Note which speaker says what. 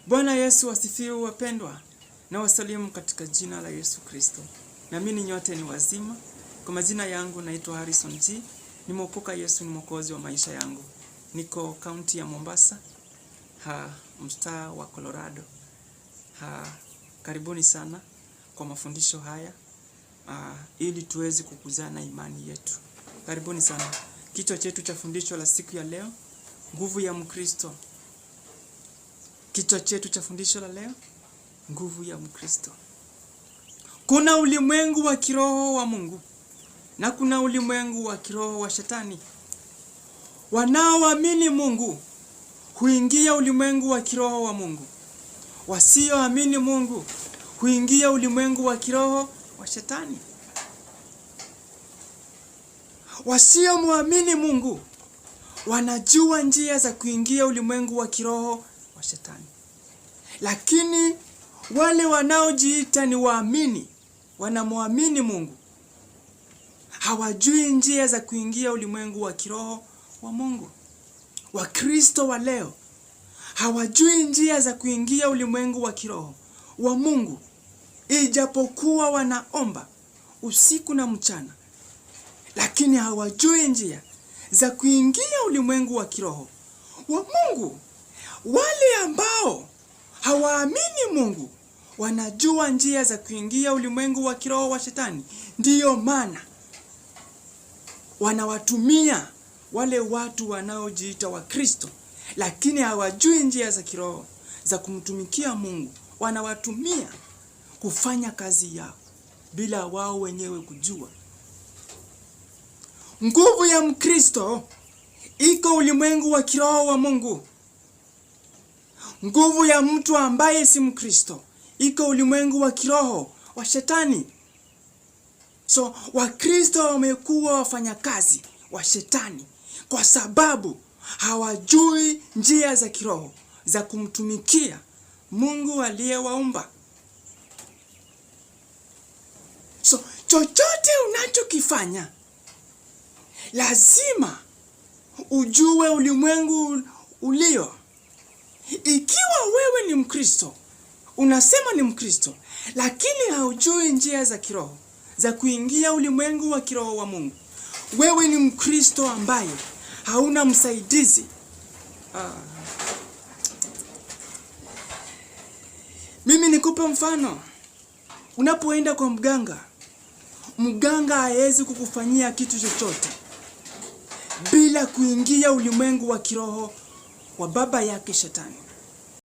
Speaker 1: Bwana Yesu asifiwe wapendwa, na wasalimu katika jina la Yesu Kristo. Naamini nyote ni wazima. Kwa majina yangu naitwa Harrison G. Nimeokoka, Yesu ni mwokozi wa maisha yangu. Niko kaunti ya Mombasa, mtaa wa Colorado. Karibuni sana kwa mafundisho haya ili tuweze kukuzana imani yetu. Karibuni sana. Kichwa chetu cha fundisho la siku ya leo, nguvu ya Mkristo. Kichwa chetu cha fundisho la leo, nguvu ya Mkristo. Kuna ulimwengu wa kiroho wa Mungu na kuna ulimwengu wa kiroho wa Shetani. Wanaoamini Mungu huingia ulimwengu wa kiroho wa Mungu. Wasioamini Mungu huingia ulimwengu wa kiroho wa Shetani. Wasiomwamini Mungu wanajua njia za kuingia ulimwengu wa kiroho wa Shetani. Lakini wale wanaojiita ni waamini, wanamwamini Mungu, hawajui njia za kuingia ulimwengu wa kiroho wa Mungu. Wakristo wa leo hawajui njia za kuingia ulimwengu wa kiroho wa Mungu, ijapokuwa wanaomba usiku na mchana, lakini hawajui njia za kuingia ulimwengu wa kiroho wa Mungu. Wale ambao hawaamini Mungu wanajua njia za kuingia ulimwengu wa kiroho wa Shetani. Ndiyo maana wanawatumia wale watu wanaojiita Wakristo, lakini hawajui njia za kiroho za kumtumikia Mungu. Wanawatumia kufanya kazi yao bila wao wenyewe kujua. Nguvu ya Mkristo iko ulimwengu wa kiroho wa Mungu. Nguvu ya mtu ambaye si Mkristo iko ulimwengu wa kiroho wa Shetani. So Wakristo wamekuwa wafanyakazi wa Shetani kwa sababu hawajui njia za kiroho za kumtumikia Mungu aliyewaumba. So chochote unachokifanya lazima ujue ulimwengu ulio. Ikiwa wewe ni Mkristo, unasema ni Mkristo, lakini haujui njia za kiroho za kuingia ulimwengu wa kiroho wa Mungu, wewe ni Mkristo ambaye hauna msaidizi. Mimi nikupe mfano. Unapoenda kwa mganga hawezi kukufanyia kitu chochote bila kuingia ulimwengu wa kiroho wa baba yake Shetani.